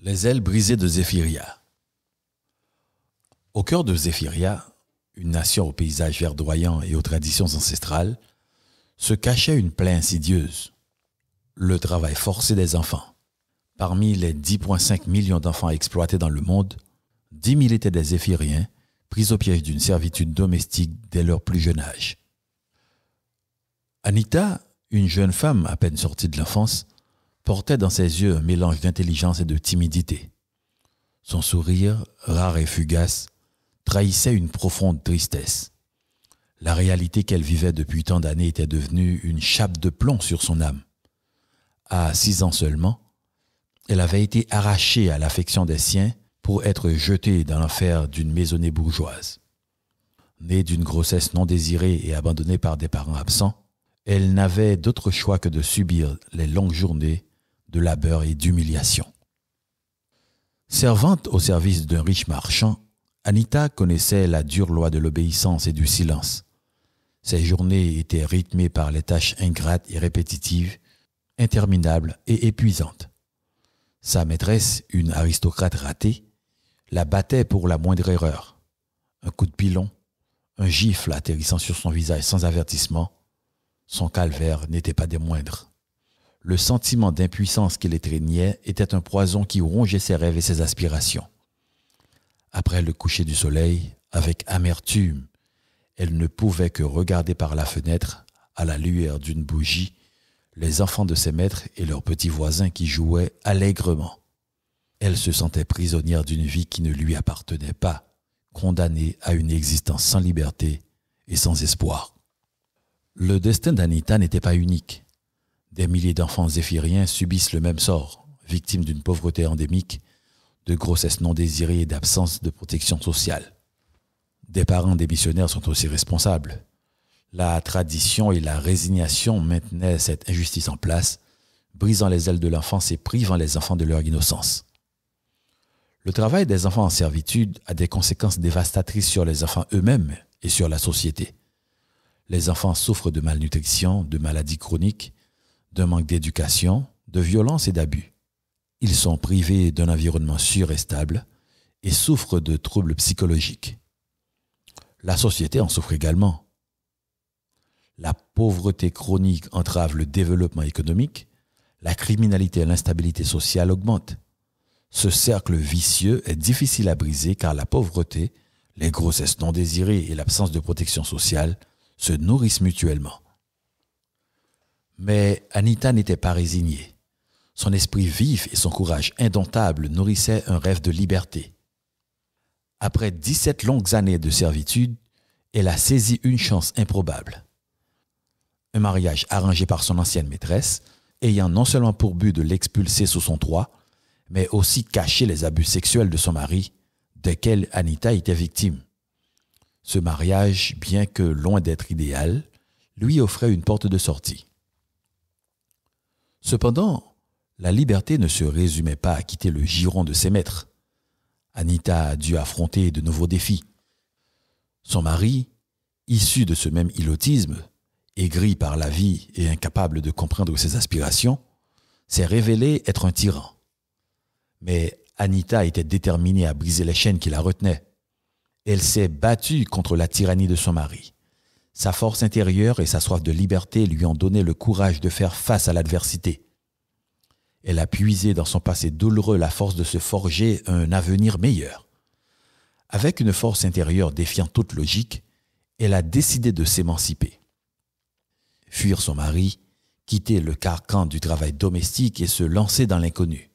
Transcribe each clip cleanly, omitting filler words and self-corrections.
Les ailes brisées de Zéphyria. Au cœur de Zéphyria, une nation au paysage verdoyant et aux traditions ancestrales, se cachait une plaie insidieuse, le travail forcé des enfants. Parmi les 10,5 millions d'enfants exploités dans le monde, 10 000 étaient des Zéphyriens, pris au piège d'une servitude domestique dès leur plus jeune âge. Anita, une jeune femme à peine sortie de l'enfance, portait dans ses yeux un mélange d'intelligence et de timidité. Son sourire, rare et fugace, trahissait une profonde tristesse. La réalité qu'elle vivait depuis tant d'années était devenue une chape de plomb sur son âme. À 6 ans seulement, elle avait été arrachée à l'affection des siens pour être jetée dans l'enfer d'une maisonnée bourgeoise. Née d'une grossesse non désirée et abandonnée par des parents absents, elle n'avait d'autre choix que de subir les longues journées de labeur et d'humiliation. Servante au service d'un riche marchand, Anita connaissait la dure loi de l'obéissance et du silence. Ses journées étaient rythmées par les tâches ingrates et répétitives, interminables et épuisantes. Sa maîtresse, une aristocrate ratée, la battait pour la moindre erreur. Un coup de pilon, un gifle atterrissant sur son visage sans avertissement, son calvaire n'était pas des moindres. Le sentiment d'impuissance qui l'étreignait était un poison qui rongeait ses rêves et ses aspirations. Après le coucher du soleil, avec amertume, elle ne pouvait que regarder par la fenêtre, à la lueur d'une bougie, les enfants de ses maîtres et leurs petits voisins qui jouaient allègrement. Elle se sentait prisonnière d'une vie qui ne lui appartenait pas, condamnée à une existence sans liberté et sans espoir. Le destin d'Anita n'était pas unique. Des milliers d'enfants zéphyriens subissent le même sort, victimes d'une pauvreté endémique, de grossesse non désirée et d'absence de protection sociale. Des parents démissionnaires sont aussi responsables. La tradition et la résignation maintenaient cette injustice en place, brisant les ailes de l'enfance et privant les enfants de leur innocence. Le travail des enfants en servitude a des conséquences dévastatrices sur les enfants eux-mêmes et sur la société. Les enfants souffrent de malnutrition, de maladies chroniques, d'un manque d'éducation, de violence et d'abus. Ils sont privés d'un environnement sûr et stable et souffrent de troubles psychologiques. La société en souffre également. La pauvreté chronique entrave le développement économique, la criminalité et l'instabilité sociale augmentent. Ce cercle vicieux est difficile à briser car la pauvreté, les grossesses non désirées et l'absence de protection sociale se nourrissent mutuellement. Mais Anita n'était pas résignée. Son esprit vif et son courage indomptable nourrissaient un rêve de liberté. Après 17 longues années de servitude, elle a saisi une chance improbable. Un mariage arrangé par son ancienne maîtresse, ayant non seulement pour but de l'expulser sous son toit, mais aussi cacher les abus sexuels de son mari, desquels Anita était victime. Ce mariage, bien que loin d'être idéal, lui offrait une porte de sortie. Cependant, la liberté ne se résumait pas à quitter le giron de ses maîtres. Anita a dû affronter de nouveaux défis. Son mari, issu de ce même ilotisme, aigri par la vie et incapable de comprendre ses aspirations, s'est révélé être un tyran. Mais Anita était déterminée à briser les chaînes qui la retenaient. Elle s'est battue contre la tyrannie de son mari. Sa force intérieure et sa soif de liberté lui ont donné le courage de faire face à l'adversité. Elle a puisé dans son passé douloureux la force de se forger un avenir meilleur. Avec une force intérieure défiant toute logique, elle a décidé de s'émanciper. Fuir son mari, quitter le carcan du travail domestique et se lancer dans l'inconnu.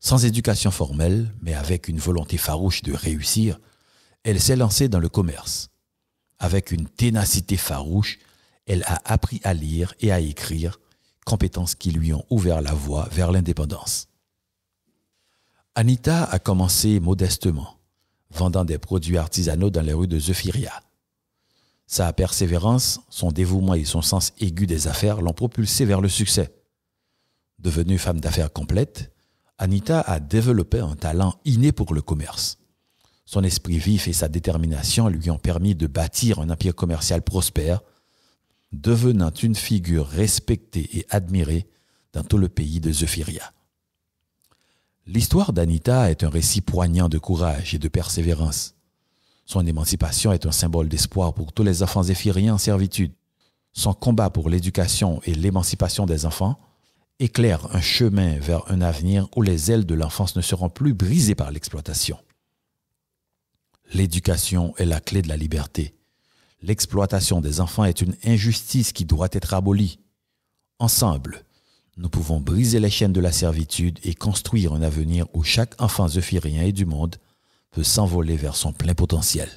Sans éducation formelle, mais avec une volonté farouche de réussir, elle s'est lancée dans le commerce. Avec une ténacité farouche, elle a appris à lire et à écrire, compétences qui lui ont ouvert la voie vers l'indépendance. Anita a commencé modestement, vendant des produits artisanaux dans les rues de Zéphyria. Sa persévérance, son dévouement et son sens aigu des affaires l'ont propulsée vers le succès. Devenue femme d'affaires complète, Anita a développé un talent inné pour le commerce. Son esprit vif et sa détermination lui ont permis de bâtir un empire commercial prospère, devenant une figure respectée et admirée dans tout le pays de Zéphyria. L'histoire d'Anita est un récit poignant de courage et de persévérance. Son émancipation est un symbole d'espoir pour tous les enfants zéphiriens en servitude. Son combat pour l'éducation et l'émancipation des enfants éclaire un chemin vers un avenir où les ailes de l'enfance ne seront plus brisées par l'exploitation. L'éducation est la clé de la liberté. L'exploitation des enfants est une injustice qui doit être abolie. Ensemble, nous pouvons briser les chaînes de la servitude et construire un avenir où chaque enfant zéphirien et du monde peut s'envoler vers son plein potentiel.